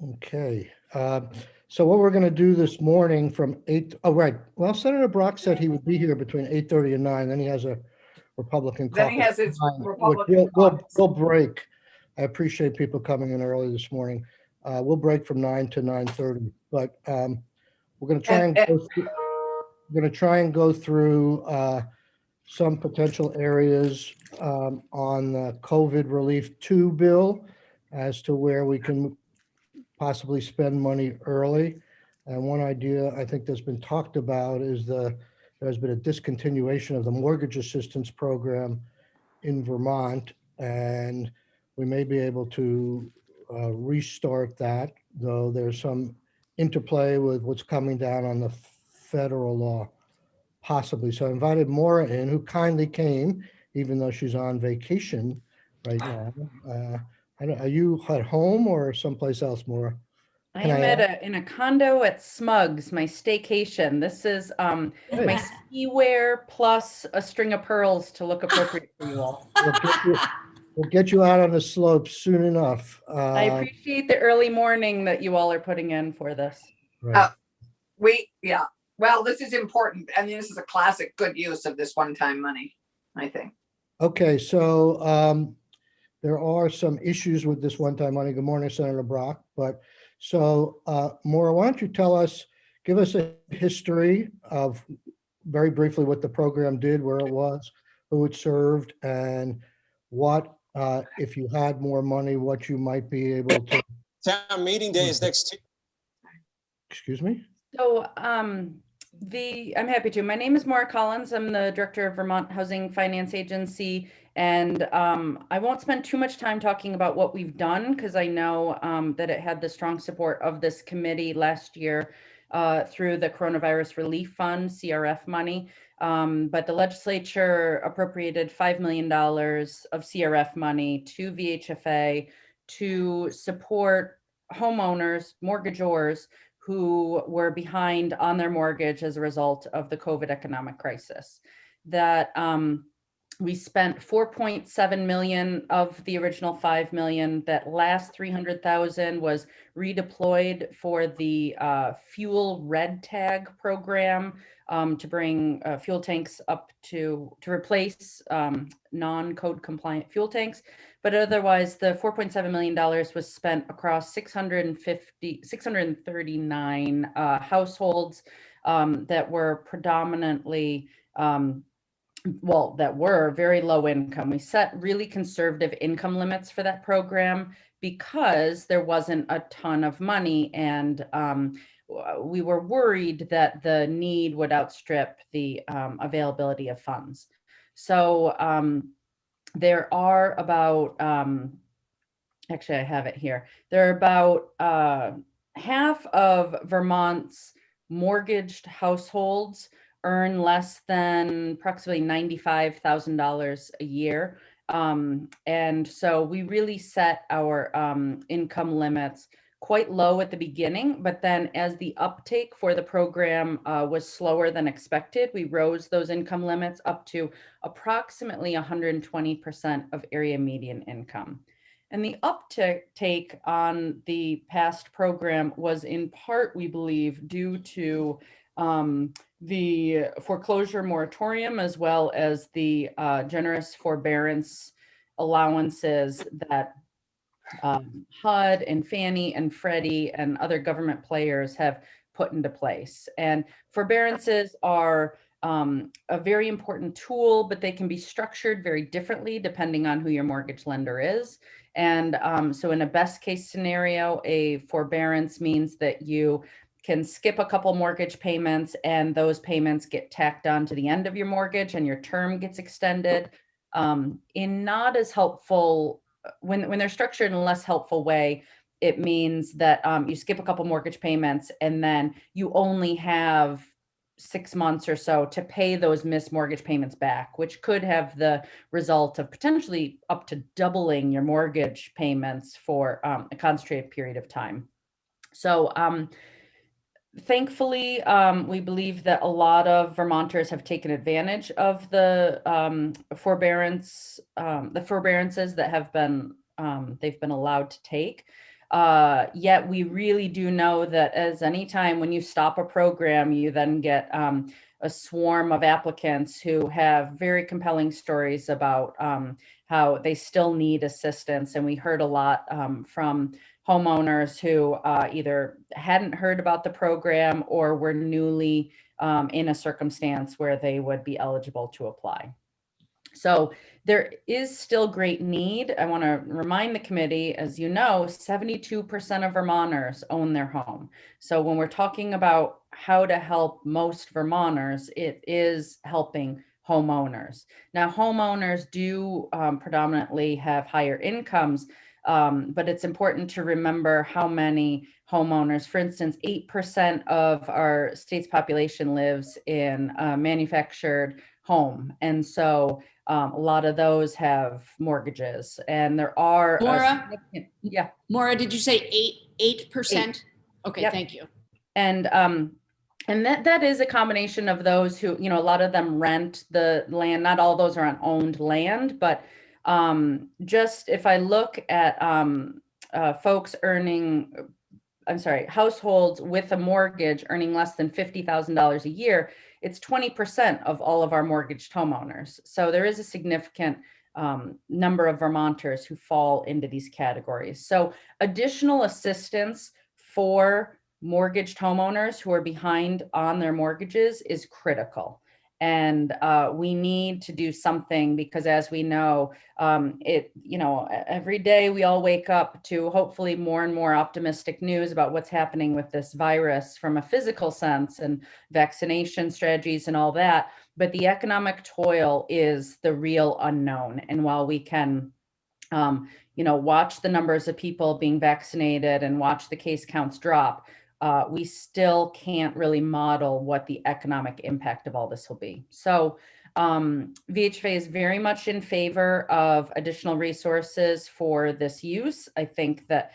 Okay. So what we're going to do this morning from 8, oh, right. Well, Senator Brock said he would be here between 8:30 and 9. Then he has a Republican Then he caucus. has his Which Republican caucus. we'll break. I appreciate people coming in early this morning. We'll break from 9 to 9:30, but we're going to try and go through some potential areas on the COVID Relief 2 bill as to where we can possibly spend money early. And one idea I think that's been talked about is there's been a discontinuation of the mortgage assistance program in Vermont, and we may be able to restart that, though there's some interplay with what's coming down on the federal law, possibly. So I invited Maura in, who kindly came, even though she's on vacation right now. Are you at home or someplace else, Maura? I am in a condo at Smugs, my staycation. This is my ski wear plus a string of pearls to look appropriate for you all. We'll get you out on the slopes soon enough. I appreciate the early morning that you all are putting in for this. Right. Yeah. Well, this is important. I mean, this is a classic good use of this one-time money, I think. Okay, so there are some issues with this one-time money. Good morning, Senator Brock. But so, Maura, why don't you give us a history of, very briefly, what the program did, where it was, who it served, and what, if you had more money, what you might be able to. Town meeting day is next Tuesday. Excuse me? So I'm happy to. My name is Maura Collins. I'm the director of Vermont Housing Finance Agency. And I won't spend too much time talking about what we've done, because I know that it had the strong support of this committee last year through the Coronavirus Relief Fund, CRF money. But the legislature appropriated $5 million of CRF money to VHFA to support homeowners, mortgagors who were behind on their mortgage as a result of the COVID economic crisis. That we spent 4.7 million of the original 5 million. That last 300,000 was redeployed for the fuel red tag program to bring fuel tanks up to replace non-code compliant fuel tanks. But otherwise, the $4.7 million was spent across 639 households that were predominantly that were very low income. We set really conservative income limits for that program because there wasn't a ton of money, and we were worried that the need would outstrip the availability of funds. So there are about, actually I have it here, there are about half of Vermont's mortgaged households earn less than approximately $95,000 a year. And so we really set our income limits quite low at the beginning, but then as the uptake for the program was slower than expected, we rose those income limits up to approximately 120% of area median income. And the uptake on the past program was in part, we believe, due to the foreclosure moratorium, as well as the generous forbearance allowances that HUD and Fannie and Freddie and other government players have put into place. And forbearances are a very important tool, but they can be structured very differently depending on who your mortgage lender is. And so in a best case scenario, a forbearance means that you can skip a couple mortgage payments and those payments get tacked on to the end of your mortgage and your term gets extended. In not as helpful, when they're structured in a less helpful way, it means that you skip a couple mortgage payments and then you only have 6 months or so to pay those missed mortgage payments back, which could have the result of potentially up to doubling your mortgage payments for a concentrated period of time. So thankfully, we believe that a lot of Vermonters have taken advantage of the forbearances that have been they've been allowed to take. Yet we really do know that as any time when you stop a program, you then get a swarm of applicants who have very compelling stories about how they still need assistance. And we heard a lot from homeowners who either hadn't heard about the program or were newly in a circumstance where they would be eligible to apply. So there is still great need. I want to remind the committee, as you know, 72% of Vermonters own their home. So when we're talking about how to help most Vermonters, it is helping homeowners. Now, homeowners do predominantly have higher incomes, but it's important to remember how many homeowners, for instance, 8% of our state's population lives in a manufactured home. And so a lot of those have mortgages, and there are Maura? yeah. Maura, did you say 8%? Okay, Yep. thank you. And that is a combination of those who, a lot of them rent the land. Not all those are on owned land, but just if I look at folks households with a mortgage earning less than $50,000 a year, it's 20% of all of our mortgaged homeowners. So there is a significant number of Vermonters who fall into these categories. So additional assistance for mortgaged homeowners who are behind on their mortgages is critical. And we need to do something because, as we know, every day we all wake up to hopefully more and more optimistic news about what's happening with this virus from a physical sense and vaccination strategies and all that. But the economic toil is the real unknown. And while we can, watch the numbers of people being vaccinated and watch the case counts drop, we still can't really model what the economic impact of all this will be. So VHFA is very much in favor of additional resources for this use. I think that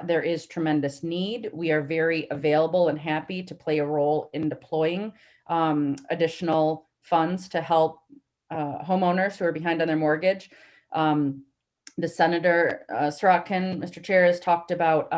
there is tremendous need. We are very available and happy to play a role in deploying additional funds to help homeowners who are behind on their mortgage. The Senator Sorokin, Mr. Chair, has talked about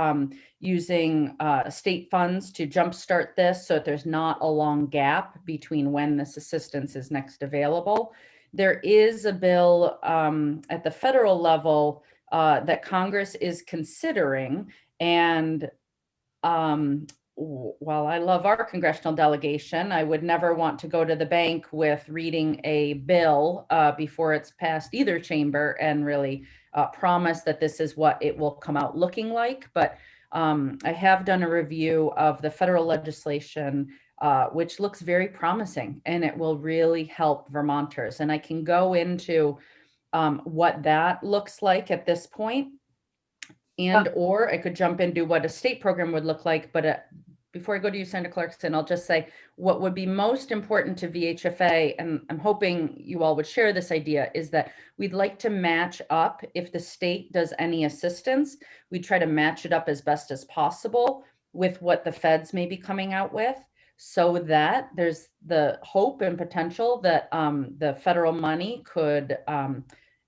using state funds to jumpstart this so that there's not a long gap between when this assistance is next available. There is a bill at the federal level that Congress is considering, and while I love our congressional delegation, I would never want to go to the bank with reading a bill before it's passed either chamber and really promise that this is what it will come out looking like. But I have done a review of the federal legislation, which looks very promising, and it will really help Vermonters. And I can go into what that looks like at this point, and or I could jump into what a state program would look like. But before I go to you, Senator Clarkson, I'll just say what would be most important to VHFA, and I'm hoping you all would share this idea, is that we'd like to match up. If the state does any assistance, we try to match it up as best as possible with what the feds may be coming out with, so that there's the hope and potential that the federal money could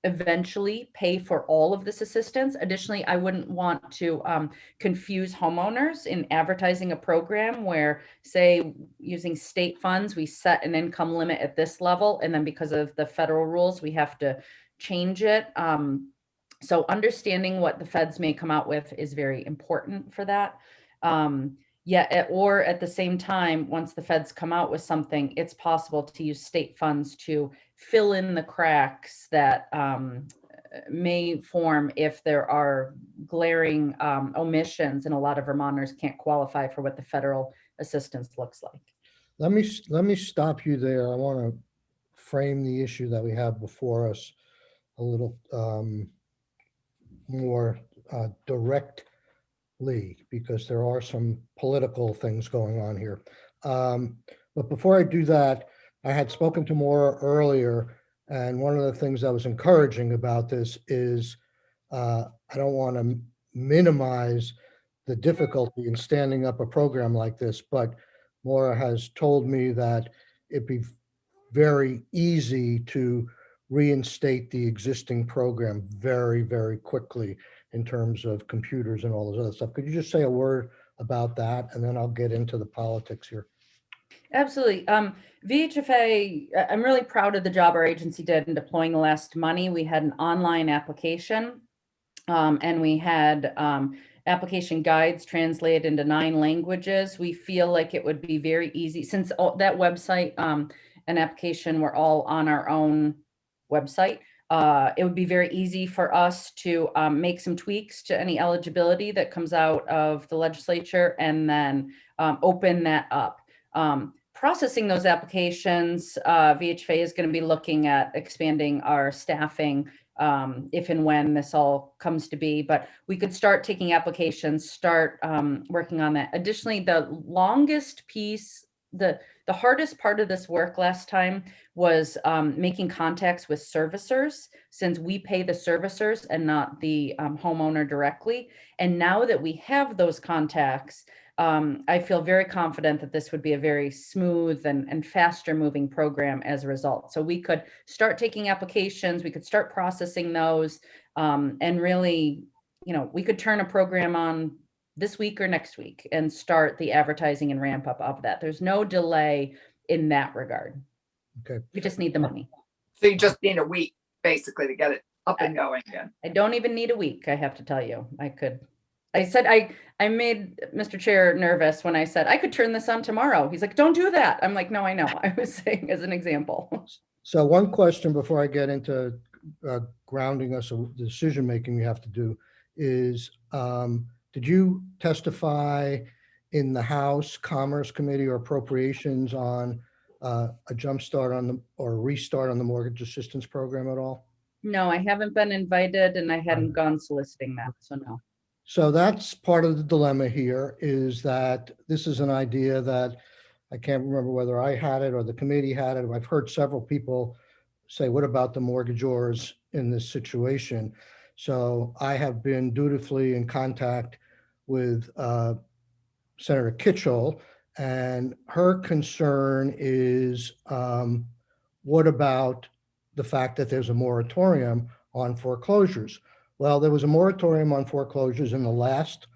eventually pay for all of this assistance. Additionally, I wouldn't want to confuse homeowners in advertising a program where, say, using state funds, we set an income limit at this level, and then because of the federal rules, we have to change it. So understanding what the feds may come out with is very important for that. Or at the same time, once the feds come out with something, it's possible to use state funds to fill in the cracks that may form if there are glaring omissions and a lot of Vermonters can't qualify for what the federal assistance looks like. Let me stop you there. I want to frame the issue that we have before us a little more directly, because there are some political things going on here. But before I do that, I had spoken to Maura earlier, and one of the things that was encouraging about this is I don't want to minimize the difficulty in standing up a program like this, but Maura has told me that it'd be very easy to reinstate the existing program very, very quickly in terms of computers and all this other stuff. Could you just say a word about that? And then I'll get into the politics here. Absolutely. VHFA, I'm really proud of the job our agency did in deploying the last money. We had an online application, and we had application guides translated into 9 languages. We feel like it would be very easy, since that website and application were all on our own website. It would be very easy for us to make some tweaks to any eligibility that comes out of the legislature, and then open that up. Processing those applications, VHFA is going to be looking at expanding our staffing if and when this all comes to be, but we could start taking applications, start working on that. Additionally, the longest piece, the hardest part of this work last time was making contacts with servicers, since we pay the servicers and not the homeowner directly. And now that we have those contacts, I feel very confident that this would be a very smooth and faster moving program as a result. So we could start taking applications, we could start processing those, and really, we could turn a program on this week or next week and start the advertising and ramp up of that. There's no delay in that regard. Okay. We just need the money. So you just need a week basically to get it up and going again. I don't even need a week, I have to tell you. I made Mr. Chair nervous when I said I could turn this on tomorrow. He's like, don't do that. I'm like, no, I know. I was saying as an example. So one question before I get into grounding us, the decision-making we have to do is, did you testify in the House Commerce Committee or Appropriations on a jumpstart or a restart on the mortgage assistance program at all? No, I haven't been invited, and I hadn't gone soliciting that, so no. So that's part of the dilemma here, is that this is an idea that I can't remember whether I had it or the committee had it. I've heard several people say, what about the mortgagors in this situation? So I have been dutifully in contact with Senator Kitchell, and her concern is, what about the fact that there's a moratorium on foreclosures? Well, there was a moratorium on foreclosures in the last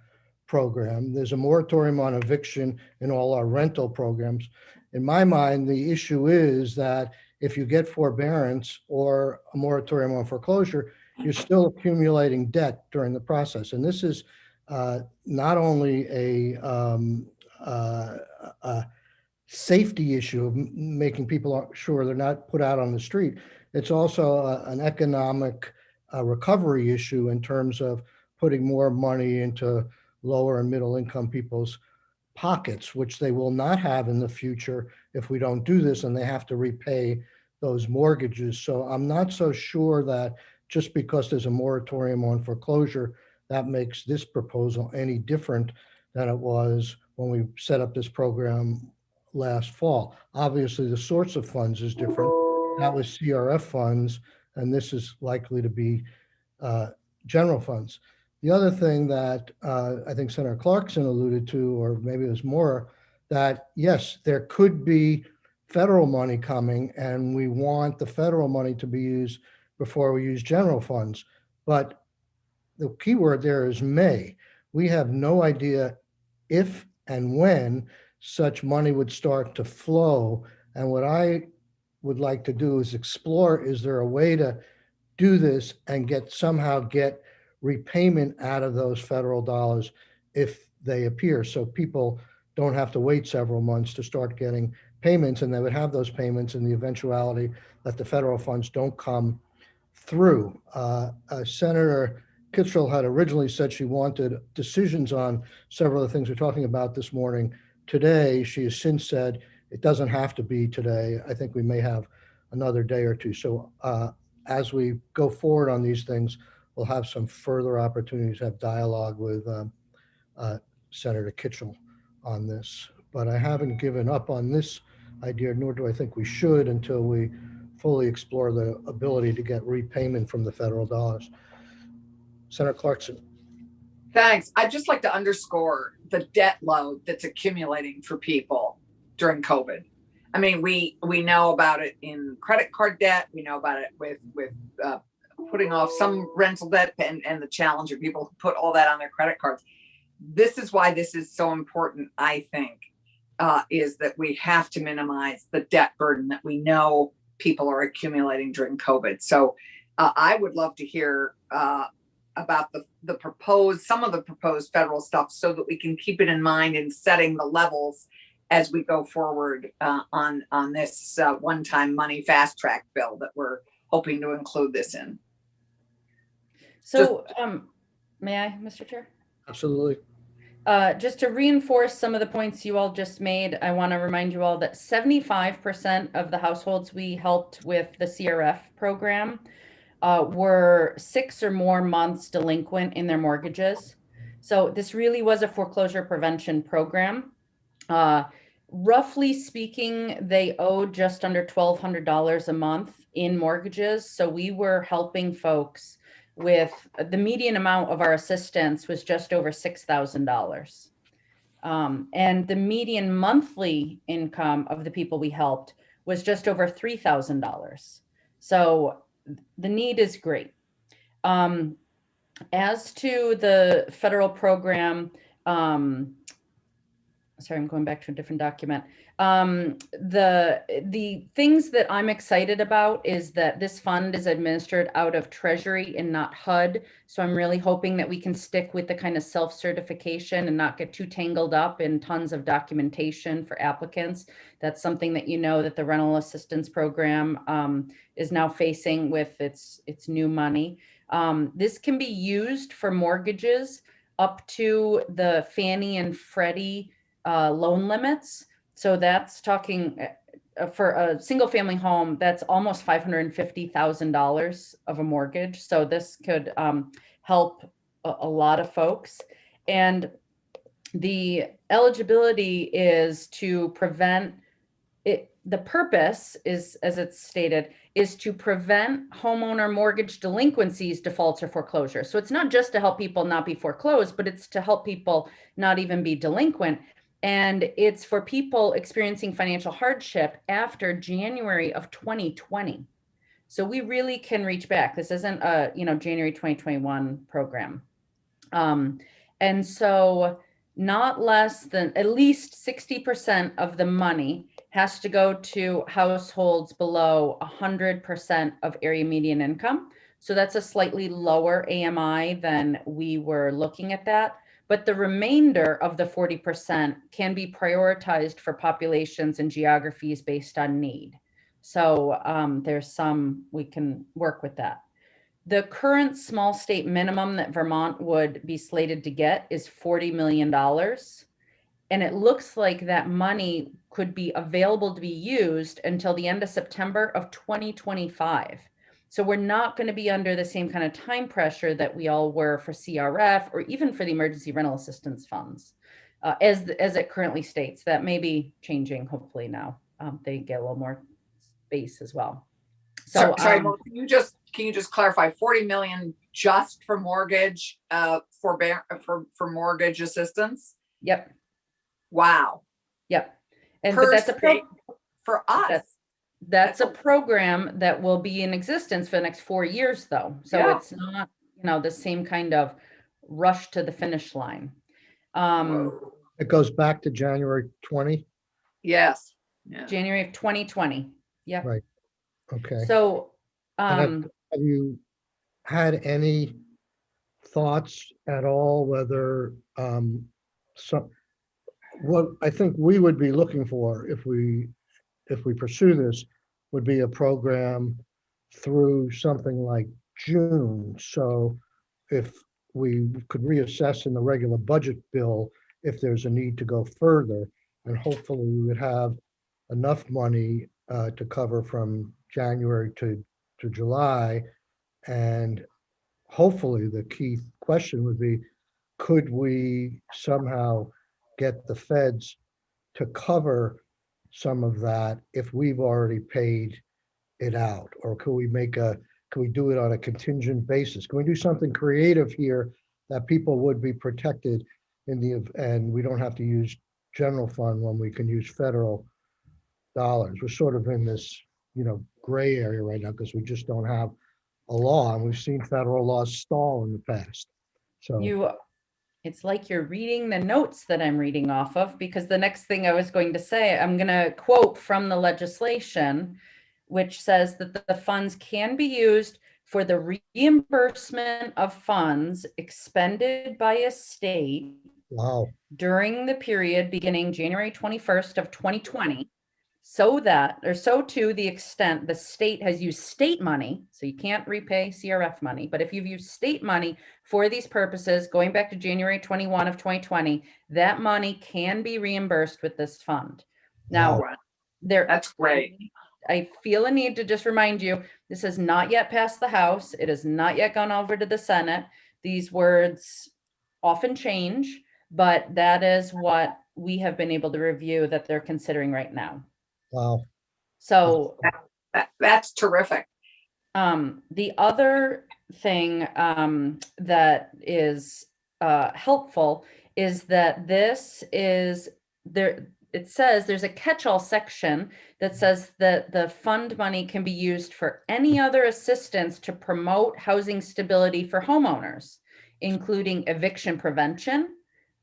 program. There's a moratorium on eviction in all our rental programs. In my mind, the issue is that if you get forbearance or a moratorium on foreclosure, you're still accumulating debt during the process. And this is not only a safety issue of making people sure they're not put out on the street. It's also an economic recovery issue in terms of putting more money into lower and middle income people's pockets, which they will not have in the future if we don't do this, and they have to repay those mortgages. So I'm not so sure that just because there's a moratorium on foreclosure, that makes this proposal any different than it was when we set up this program last fall. Obviously, the source of funds is different. That was CRF funds, and this is likely to be general funds. The other thing that I think Senator Clarkson alluded to, or maybe there's more, that yes, there could be federal money coming, and we want the federal money to be used before we use general funds. But the key word there is may. We have no idea if and when such money would start to flow. And what I would like to do is explore, is there a way to do this and somehow get repayment out of those federal dollars if they appear, so people don't have to wait several months to start getting payments, and they would have those payments in the eventuality that the federal funds don't come through. Senator Kitchell had originally said she wanted decisions on several of the things we're talking about this morning. Today, she has since said it doesn't have to be today. I think we may have another day or two. So as we go forward on these things, we'll have some further opportunities to have dialogue with Senator Kitchell on this. But I haven't given up on this idea, nor do I think we should, until we fully explore the ability to get repayment from the federal dollars. Senator Clarkson. Thanks. I'd just like to underscore the debt load that's accumulating for people during COVID. I mean, we know about it in credit card debt. We know about it with putting off some rental debt and the challenge of people who put all that on their credit cards. This is why this is so important, I think, is that we have to minimize the debt burden that we know people are accumulating during COVID. So I would love to hear about some of the proposed federal stuff so that we can keep it in mind in setting the levels as we go forward on this one-time money fast track bill that we're hoping to include this in. So, may I, Mr. Chair? Absolutely. Just to reinforce some of the points you all just made, I want to remind you all that 75% of the households we helped with the CRF program were 6 or more months delinquent in their mortgages. So this really was a foreclosure prevention program. Roughly speaking, they owed just under $1,200 a month in mortgages. So we were helping folks with the median amount of our assistance was just over $6,000. And the median monthly income of the people we helped was just over $3,000. So the need is great. As to the federal program, sorry, I'm going back to a different document. The things that I'm excited about is that this fund is administered out of Treasury and not HUD. So I'm really hoping that we can stick with the kind of self-certification and not get too tangled up in tons of documentation for applicants. That's something that that the rental assistance program is now facing with its new money. This can be used for mortgages up to the Fannie and Freddie loan limits. So that's talking for a single family home, that's almost $550,000 of a mortgage. So this could help a lot of folks. And the eligibility is to prevent it. The purpose is, as it's stated, is to prevent homeowner mortgage delinquencies, defaults, or foreclosure. So it's not just to help people not be foreclosed, but it's to help people not even be delinquent. And it's for people experiencing financial hardship after January of 2020. So we really can reach back. This isn't a January 2021 program. And so not less than at least 60% of the money has to go to households below 100% of area median income. So that's a slightly lower AMI than we were looking at that. But the remainder of the 40% can be prioritized for populations and geographies based on need. So there's some, we can work with that. The current small state minimum that Vermont would be slated to get is $40 million. And it looks like that money could be available to be used until the end of September of 2025. So we're not going to be under the same kind of time pressure that we all were for CRF or even for the emergency rental assistance funds, as it currently states. That may be changing, hopefully now. They get a little more space as well. So sorry, can you just clarify 40 million just for mortgage for mortgage assistance? Yep. Wow. Yep. And Per but that's state for us. That's a program that will be in existence for the next 4 years, though. So Yeah. it's not, the same kind of rush to the finish line. It goes back to January 20. Yes. Yeah. January of 2020. Yep. Right. Okay. So, And have you had any thoughts at all whether what I think we would be looking for if we pursue this would be a program through something like June. So if we could reassess in the regular budget bill if there's a need to go further, and hopefully we would have enough money to cover from January to July. And hopefully the key question would be, could we somehow get the feds to cover some of that if we've already paid it out? Or could we do it on a contingent basis? Can we do something creative here that people would be protected and we don't have to use general fund when we can use federal We're sort of in this, gray area right now because we just don't have a law, and we've seen federal laws stall in the past. So, It's like you're reading the notes that I'm reading off of, because the next thing I was going to say, I'm going to quote from the legislation, which says that the funds can be used for the reimbursement of funds expended by a state wow, during the period beginning January 21st of 2020, so to the extent the state has used state money, so you can't repay CRF money, but if you've used state money for these purposes, going back to January 21 of 2020, that money can be reimbursed with this fund. Now, wow. That's great. I feel a need to just remind you, this has not yet passed the House. It has not yet gone over to the Senate. These words often change, but that is what we have been able to review that they're considering right now. Wow. So That's terrific. the other thing that is helpful is that this is there. It says there's a catch-all section that says that the fund money can be used for any other assistance to promote housing stability for homeowners, including eviction prevention,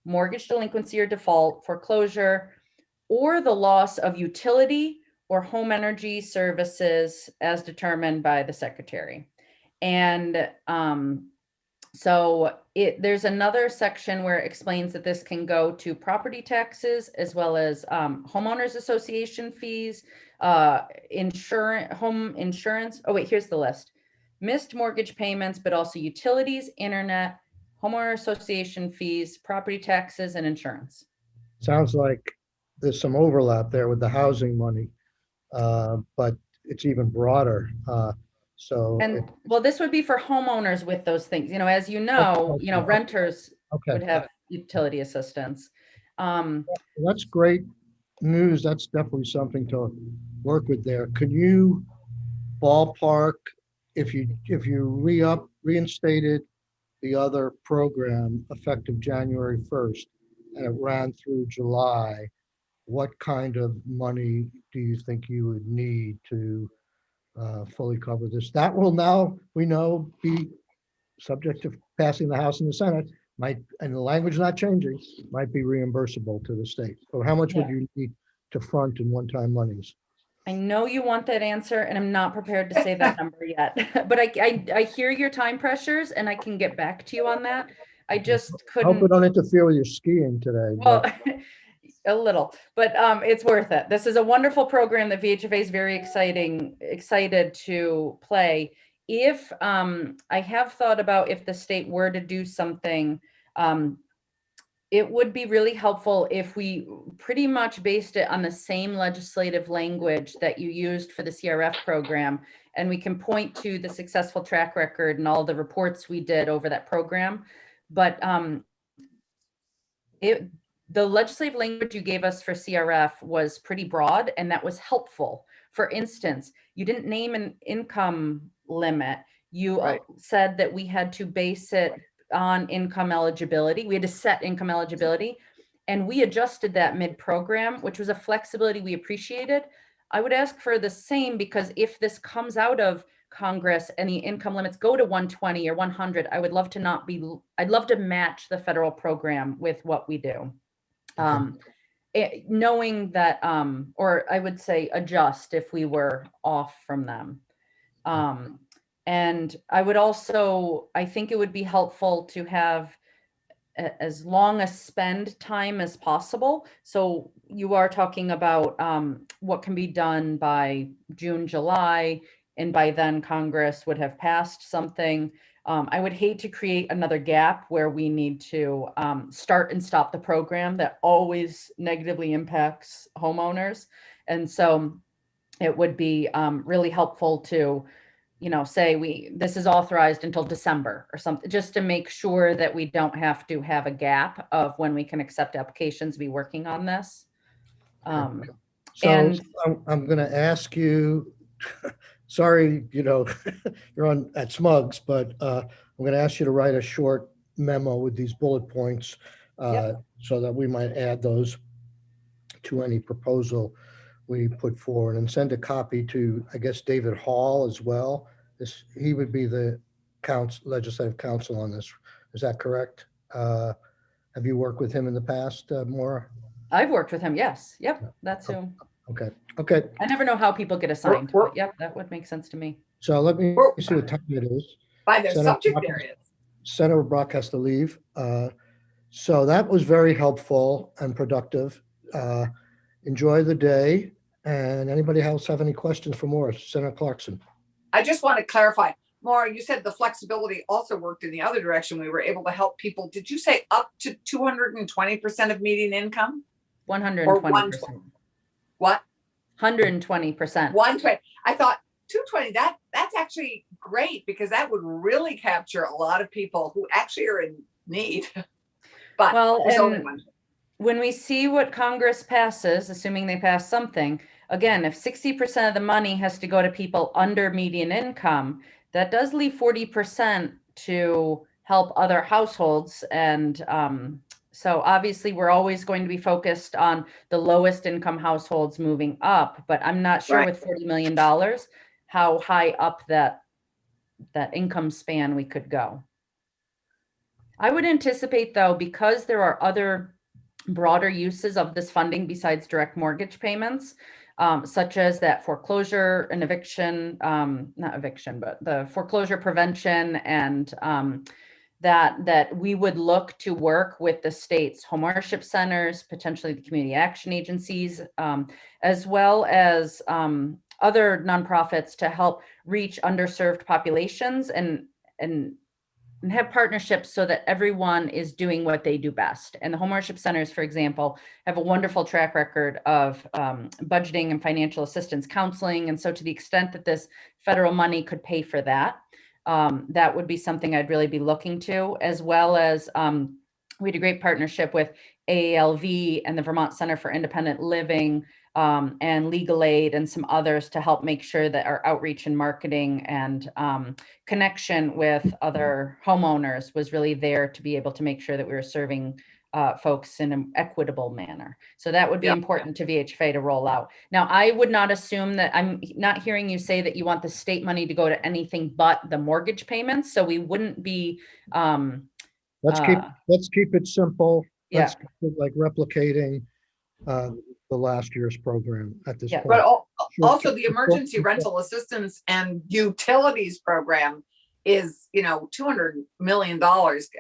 mortgage delinquency or default, foreclosure, or the loss of utility or home energy services as determined by the secretary. And so there's another section where it explains that this can go to property taxes as well as homeowners association fees, insurance, home insurance. Oh wait, here's the list. Missed mortgage payments, but also utilities, internet, homeowner association fees, property taxes, and insurance. Sounds like there's some overlap there with the housing money, but it's even broader. And well, this would be for homeowners with those things, as renters would Okay, have utility assistance. that's great news. That's definitely something to work with there. Could you ballpark if you reinstated the other program effective January 1st and it ran through July, what kind of money do you think you would need to fully cover this? That will now, we know, be subject to passing the House and the Senate, and the language not changing, might be reimbursable to the state. So how much would you need to front in one-time monies? I know you want that answer, and I'm not prepared to say that number yet, but I hear your time pressures, and I can get back to you on that. I just I hope we couldn't. don't interfere with your skiing today. Well, a little, but it's worth it. This is a wonderful program that VHFA is very excited to play. If I have thought about if the state were to do something, it would be really helpful if we pretty much based it on the same legislative language that you used for the CRF program, and we can point to the successful track record and all the reports we did over that program. But the legislative language you gave us for CRF was pretty broad, and that was helpful. For instance, you didn't name an income limit. You said that we had to base it on income eligibility. We had to set income eligibility, and we adjusted that mid-program, which was a flexibility we appreciated. I would ask for the same, because if this comes out of Congress and the income limits go to 120 or 100, I'd love to match the federal program with what we do. Knowing that, or I would say adjust if we were off from them. And I would also, I think it would be helpful to have as long a spend time as possible. So you are talking about what can be done by June, July, and by then Congress would have passed something. I would hate to create another gap where we need to start and stop the program that always negatively impacts homeowners. And so it would be really helpful to say this is authorized until December or something, just to make sure that we don't have to have a gap of when we can accept applications, be working on this. So and I'm going to ask you, sorry, you're on at Smugs, but I'm going to ask you to write a short memo with these bullet points so that we might add those to any proposal we put forward, and send a copy to, I guess, David Hall as well. He would be the legislative counsel on this. Is that correct? Have you worked with him in the past, Maura? I've worked with him. Yes. Yep. That's who. Okay. I never know how people get assigned. we're- But yep. That would make sense to me. So let me Well- see what time it is. By their Senator subject Brock- areas. Senator Brock has to leave. So that was very helpful and productive. Enjoy the day. And anybody else have any questions for Morris? Senator Clarkson? I just want to clarify, Maura, you said the flexibility also worked in the other direction. We were able to help people. Did you say up to 220% of median income? 120%. What? 120%. 120. I thought 220, that's actually great because that would really capture a lot of people who actually are in need. But Well, there's only and one. when we see what Congress passes, assuming they pass something, again, if 60% of the money has to go to people under median income, that does leave 40% to help other households. And so obviously we're always going to be focused on the lowest income households moving up, but I'm not sure Right. with $40 million, how high up that income span we could go. I would anticipate though, because there are other broader uses of this funding besides direct mortgage payments, such as that foreclosure and eviction, not eviction, but the foreclosure prevention, and that we would look to work with the state's home ownership centers, potentially the community action agencies, as well as other nonprofits to help reach underserved populations and have partnerships so that everyone is doing what they do best. And the home ownership centers, for example, have a wonderful track record of budgeting and financial assistance counseling. And so to the extent that this federal money could pay for that, that would be something I'd really be looking to, as well as we had a great partnership with AALV and the Vermont Center for Independent Living, and Legal Aid and some others to help make sure that our outreach and marketing and connection with other homeowners was really there to be able to make sure that we were serving folks in an equitable manner. So that would be Yeah. important to VHFA to roll out. Now, I would not assume that, I'm not hearing you say that you want the state money to go to anything but the mortgage payments. So we wouldn't be, Let's keep it simple. yeah. Let's keep it like replicating the last year's program at this Yeah. point. But Sure, also sure, the sure, emergency sure. rental assistance and utilities program is, $200 million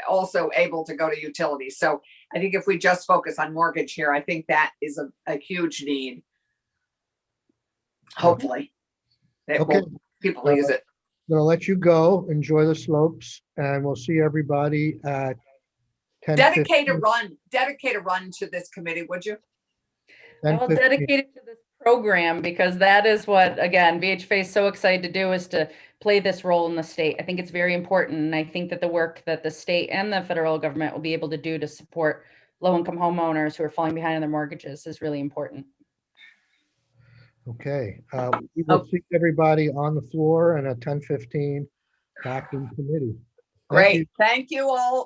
also able to go to utilities. So I think if we just focus on mortgage here, I think that is a huge need. Hopefully. Okay. People will use it. I'm gonna let you go. Enjoy the slopes, and we'll see everybody at 10:15. Dedicate a run to this committee, would you? I will 10:15. dedicate it to this program because that is what, again, VHFA is so excited to do, is to play this role in the state. I think it's very important. And I think that the work that the state and the federal government will be able to do to support low-income homeowners who are falling behind on their mortgages is really important. Okay, we will see everybody on the floor and at 10:15 back in committee. Thank you. Great. Thank you all.